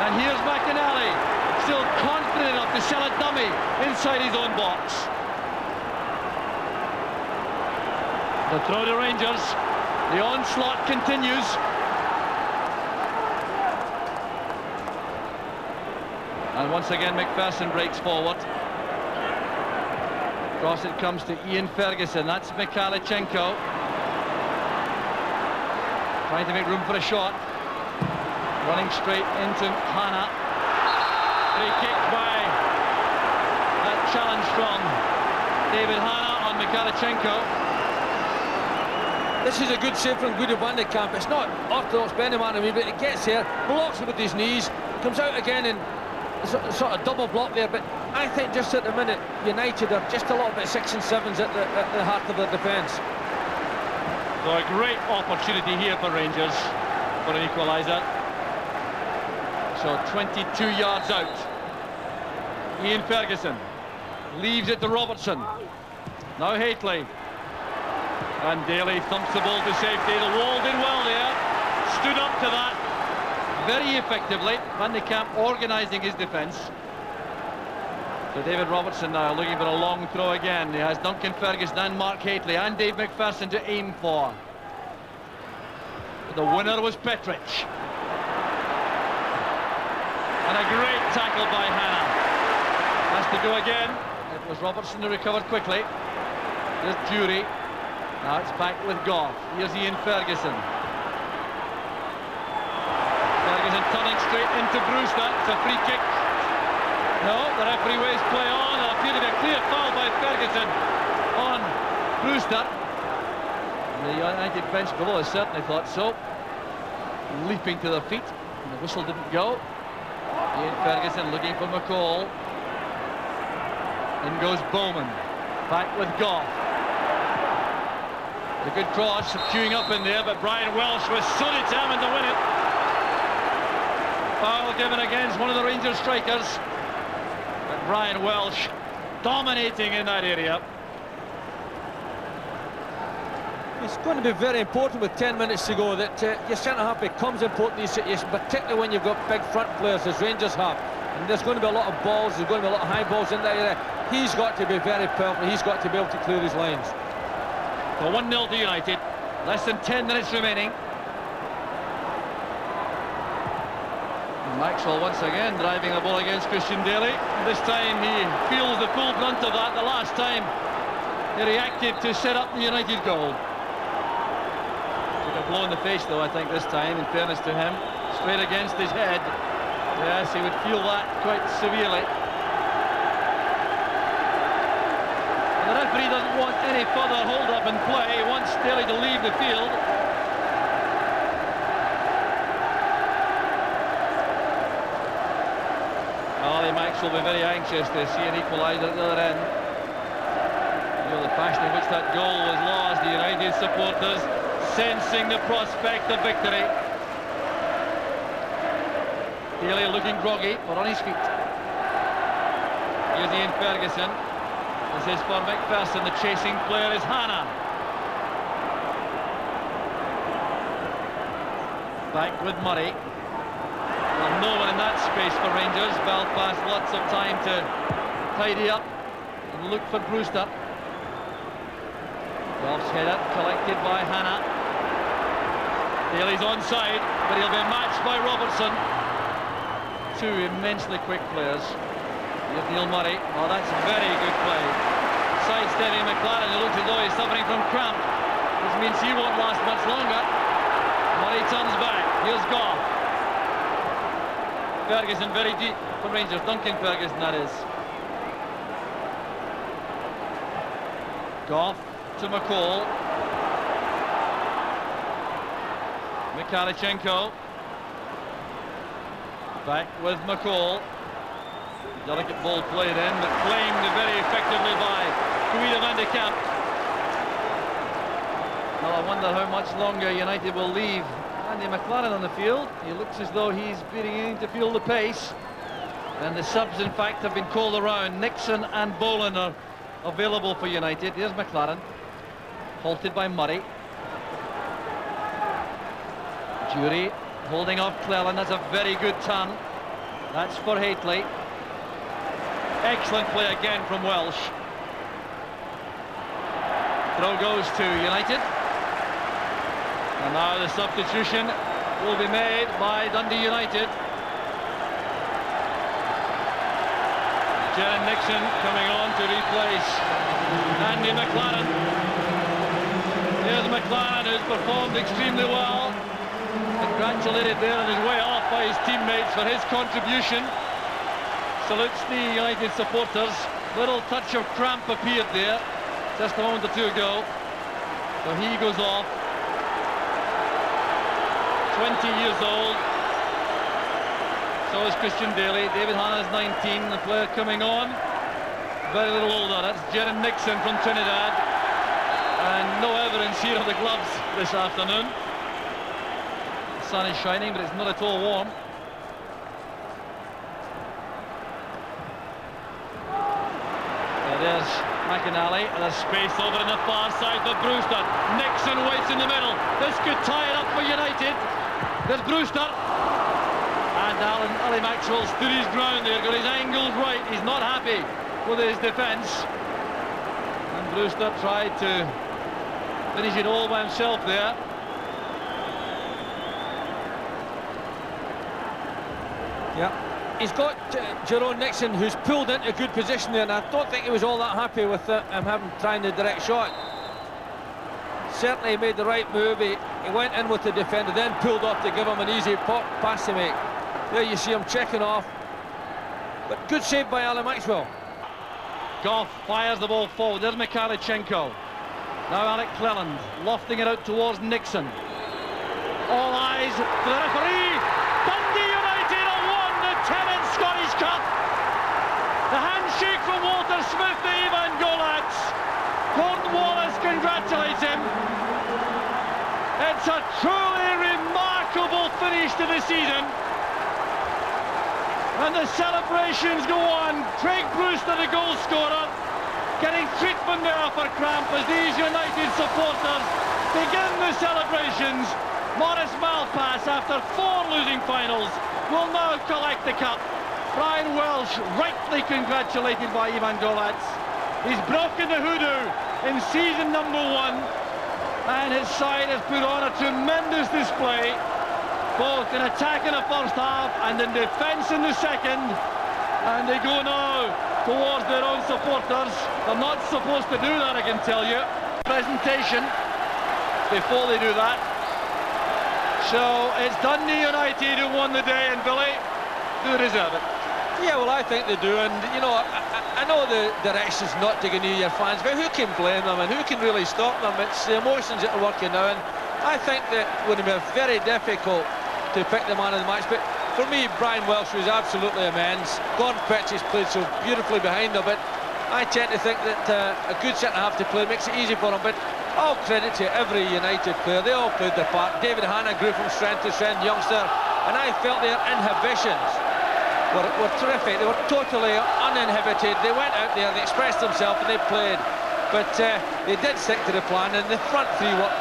And here's McInally, still confident enough to sell a dummy inside his own box. The throw to Rangers. The onslaught continues. And once again McPherson breaks forward. Across it comes to Ian Ferguson. That's Mikhalichenko. Trying to make room for a shot. Running straight into Hanna. Free kick by that challenge from David Hanna on Mikhalichenko. This is a good save from Woody Van de Kamp. It's not orthodox Benneman, but it gets here, blocks it with his knees, comes out again and sort of double block there. But I think just at the minute United are just a little bit 6 and 7s at the heart of their defence. So a great opportunity here for Rangers for an equaliser. So 22 yards out. Ian Ferguson leaves it to Robertson. Now Haitley. And Daly thumps the ball to safety. The wall did well there. Stood up to that very effectively. Van de Kamp organising his defence. So David Robertson now looking for a long throw again. He has Duncan Ferguson and Mark Haitley and Dave McPherson to aim for. But the winner was Petric. And a great tackle by Hanna. Has to go again. It was Robertson who recovered quickly. There's Jury. Now it's back with Goff. Here's Ian Ferguson. Ferguson turning straight into Brewster. It's a free kick. No, the referee waves play on. It'll appear to be a clear foul by Ferguson on Brewster. The United bench below has certainly thought so. Leaping to their feet. And the whistle didn't go. Ian Ferguson looking for McCall. In goes Bowman. Back with Goff. A good cross, queuing up in there, but Brian Welsh was so determined to win it. Foul given against one of the Rangers strikers. But Brian Welsh dominating in that area. It's going to be very important with 10 minutes to go that your centre-half becomes important in these situations, particularly when you've got big front players as Rangers have. And there's going to be a lot of balls, there's going to be a lot of high balls in that area. He's got to be very powerful, he's got to be able to clear his lines. So 1-0 to United, less than 10 minutes remaining. And Maxwell once again driving the ball against Christian Daly. This time he feels the full brunt of that. The last time he reacted to set up the United goal. Took a blow in the face though, I think this time, in fairness to him. Straight against his head. Yes, he would feel that quite severely. The referee doesn't want any further hold-up in play. He wants Daly to leave the field. Ollie Max will be very anxious to see an equaliser at the other end. You know, the fashion in which that goal was lost, the United supporters sensing the prospect of victory. Daly looking groggy, but on his feet. Here's Ian Ferguson. This is for McPherson. The chasing player is Hannah. Back with Murray. Well, no one in that space for Rangers. Belfast lots of time to tidy up and look for Brewster. Golf's header collected by Hannah. Daly's onside, but he'll be matched by Robertson. Two immensely quick players. Here's Neil Murray. Oh, that's very good play. Sidestepping McLaren, who looks as though he's suffering from cramp. This means he won't last much longer. Murray turns back. Here's Goff. Ferguson very deep for Rangers. Duncan Ferguson, that is. Goff to McCall. Mikhalichenko. Back with McCall. Delicate ball played in, but claimed very effectively by Guido van de Kamp. Well, I wonder how much longer United will leave Andy McLaren on the field. He looks as though he's beginning to feel the pace. And the subs, in fact, have been called around. Nixon and Boland are available for United. Here's McLaren. Halted by Murray. Jury holding off Cleland. That's a very good turn. That's for Haitley. Excellent play again from Welsh. Throw goes to United. And now the substitution will be made by Dundee United. Jaron Nixon coming on to replace Andy McLaren. Here's McLaren, who's performed extremely well. Congratulated there on his way off by his teammates for his contribution. Salutes the United supporters. Little touch of cramp appeared there just a moment or two ago. So he goes off. 20 years old. So is Christian Daly. David Hannah is 19. The player coming on, very little older. That's Jaron Nixon from Trinidad. And no evidence here of the gloves this afternoon. The sun is shining, but it's not at all warm. There's McInally, and there's space over on the far side for Brewster. Nixon waits in the middle. This could tie it up for United. There's Brewster. And Ali Maxwell stood his ground there, got his angles right. He's not happy with his defence. And Brewster tried to finish it all by himself there. Yeah. He's got Jaron Nixon, who's pulled into a good position there, and I don't think he was all that happy with him trying the direct shot. Certainly he made the right move. He went in with the defender, then pulled up to give him an easy pass to make. There you see him checking off. But good save by Ali Maxwell. Goff fires the ball forward. There's Mikhalichenko. Now Alec Cleland lofting it out towards Nixon. All eyes to the referee. Dundee United have won the 10th Scottish Cup. The handshake from Walter Smith to Ivan Golats. Gordon Wallace congratulates him. It's a truly remarkable finish to the season. And the celebrations go on. Craig Brewster, the goal scorer, getting treatment there for cramp as these United supporters begin the celebrations. Maurice Malpass, after 4 losing finals, will now collect the cup. Brian Welsh rightly congratulated by Ivan Golats. He's broken the hoodoo in season number 1, and his side has put on a tremendous display, both in attack in the first half and in defence in the second. And they go now towards their own supporters. They're not supposed to do that, I can tell you. Presentation before they do that. So it's Dundee United who won the day, and Billy, do deserve it. Yeah, well, I think they do, and you know, I know the direction's not to go near your fans, but who can blame them, and who can really stop them? It's the emotions that are working now, and I think that it would have been very difficult to pick the man of the match. But for me, Brian Welsh was absolutely immense. Gordon Petch's played so beautifully behind him, but I tend to think that a good centre-half to play makes it easy for him. But All credit to every United player. They all played their part. David Hanna grew from strength to strength, youngster, and I felt their inhibitions were terrific. They were totally uninhibited. They went out there, they expressed themselves, and they played. But they did stick to the plan, and the front three worked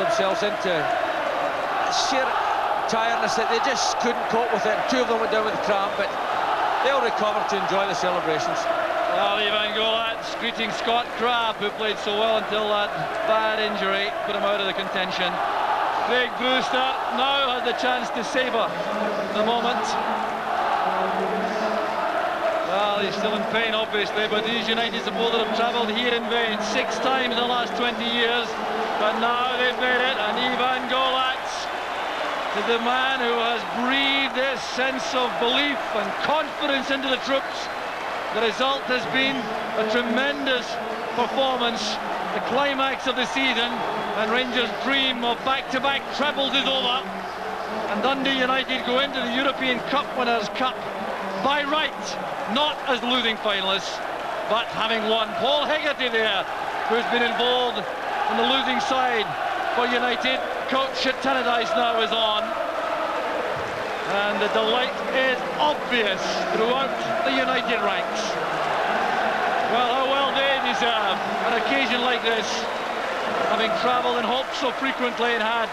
themselves into sheer tiredness that they just couldn't cope with it. Two of them went down with cramp, but they'll recover to enjoy the celebrations. Well, Ivan Golatz greeting Scott Crabb, who played so well until that bad injury put him out of the contention. Craig Brewster now has the chance to savour the moment. Well, he's still in pain, obviously, but these United supporters have travelled here in vain 6 times in the last 20 years. But now they've made it, and Ivan Golatz is the man who has breathed this sense of belief and confidence into the troops. The result has been a tremendous performance, the climax of the season, and Rangers' dream of back-to-back trebles is over. And Dundee United go into the European Cup Winners' Cup by right, not as losing finalists, but having won. Paul Hegarty there, who's been involved in the losing side for United. Coach at Tannadice now is on. And the delight is obvious throughout the United ranks. Well, how well they deserve an occasion like this, having travelled and hoped so frequently and had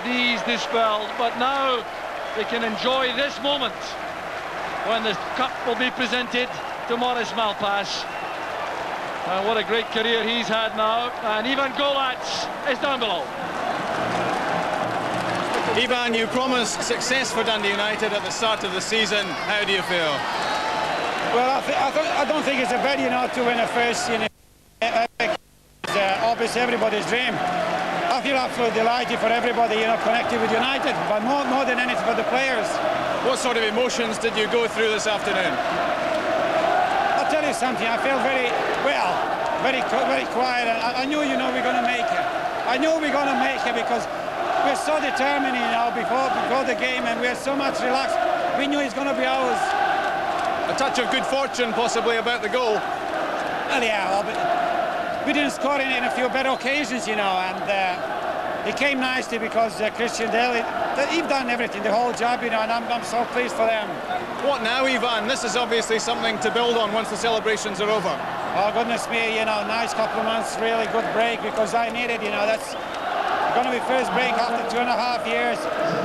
these dispelled. But now they can enjoy this moment when the cup will be presented to Maurice Malpas. And what a great career he's had now. And Ivan Golatz is down below. Ivan, you promised success for Dundee United at the start of the season. How do you feel? Well, I don't think it's a bad, to win a first, it's obviously everybody's dream. I feel absolutely delighted for everybody, connected with United, but more than anything for the players. What sort of emotions did you go through this afternoon? I'll tell you something, I feel very quiet. I knew, we're going to make it. I knew we're going to make it because we're so determined, before the game, and we're so much relaxed. We knew it's going to be ours. A touch of good fortune possibly about the goal. Well, yeah, but we didn't score in a few better occasions, and it came nicely because Christian Daly, he's done everything, the whole job, and I'm so pleased for them. What now, Ivan? This is obviously something to build on once the celebrations are over. Oh, goodness me, nice couple of months, really good break, because I need it, that's going to be first break after 2.5 years.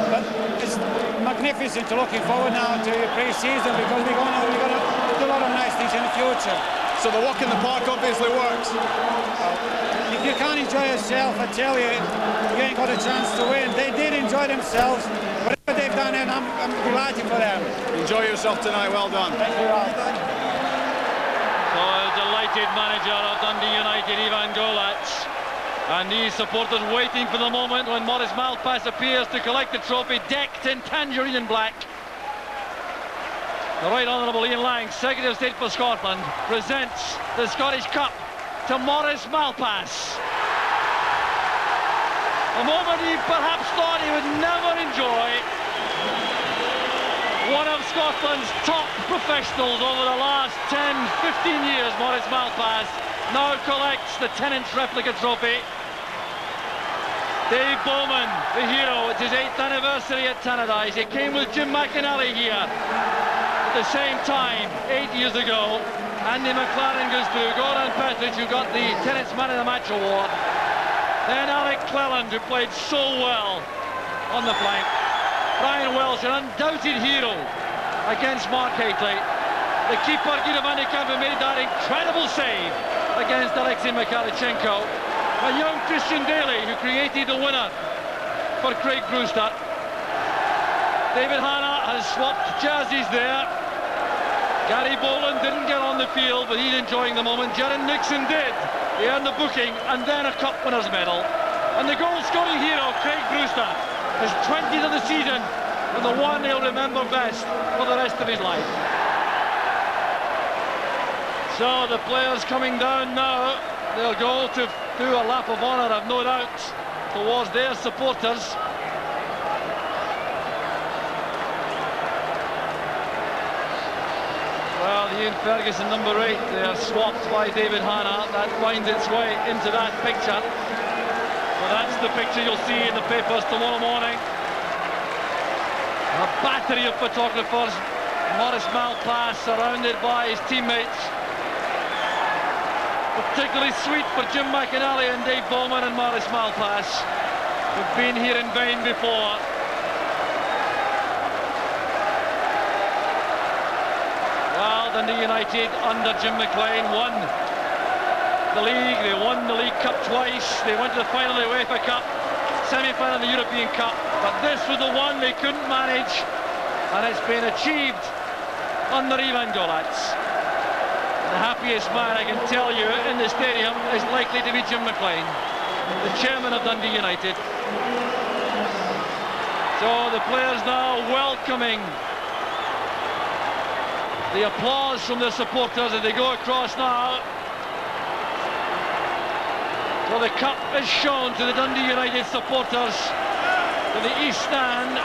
But it's magnificent to looking forward now to pre-season, because we're going to do a lot of nice things in the future. So the walk in the park obviously works. If you can't enjoy yourself, I tell you, you ain't got a chance to win. They did enjoy themselves. Whatever they've done, and I'm delighted for them. Enjoy yourself tonight. Well done. Thank you, Ralph. So a delighted manager of Dundee United, Ivan Golatz. And these supporters waiting for the moment when Maurice Malpas appears to collect the trophy, decked in tangerine and black. The Right Honourable Ian Lang, Secretary of State for Scotland, presents the Scottish Cup to Maurice Malpas. A moment he perhaps thought he would never enjoy. One of Scotland's top professionals over the last 10-15 years, Maurice Malpas, now collects the Tennent's replica trophy. Dave Bowman, the hero, it's his 8th anniversary at Tannadice. He came with Jim McInally here at the same time 8 years ago. Andy McLaren goes through, Gordon Petric, who got the Tennent's Man of the Match award. Then Alec Cleland, who played so well on the flank. Brian Welsh, an undoubted hero against Mark Haitley. The keeper, Guido van de Kamp, made that incredible save against Alexei Mikhalichenko. A young Christian Daly, who created the winner for Craig Brewster. David Hanna has swapped jerseys there. Gary Boland didn't get on the field, but he's enjoying the moment. Jaron Nixon did. He earned the booking and then a Cup Winners' medal. And the goal-scoring hero, Craig Brewster, his 20th of the season, and the one he'll remember best for the rest of his life. So the players coming down now. They'll go to do a lap of honour, I've no doubt, towards their supporters. Well, the Ian Ferguson number 8 there, swapped by David Hanna. That finds its way into that picture. So that's the picture you'll see in the papers tomorrow morning. A battery of photographers. Maurice Malpass surrounded by his teammates. Particularly sweet for Jim McInally and Dave Bowman and Maurice Malpass, who've been here in vain before. Well, Dundee United under Jim McLean won the league. They won the League Cup twice. They went to the final of the UEFA Cup, semi-final of the European Cup. But this was the one they couldn't manage, and it's been achieved under Ivan Golac. The happiest man, I can tell you, in the stadium is likely to be Jim McLean, the chairman of Dundee United. So the players now welcoming the applause from their supporters as they go across now. So the cup is shown to the Dundee United supporters to the East Stand.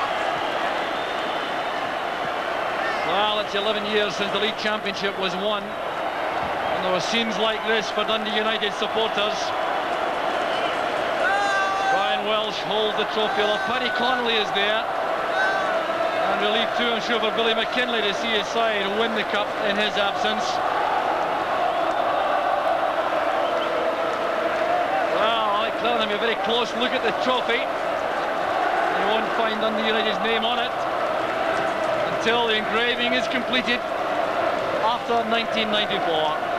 Well, it's 11 years since the league championship was won, and there were scenes like this for Dundee United supporters. Brian Welsh holds the trophy, although Paddy Connolly is there. And we'll leave too, I'm sure, for Billy McKinlay to see his side win the cup in his absence. Well, I declare them a very close look at the trophy. You won't find Dundee United's name on it until the engraving is completed after 1994.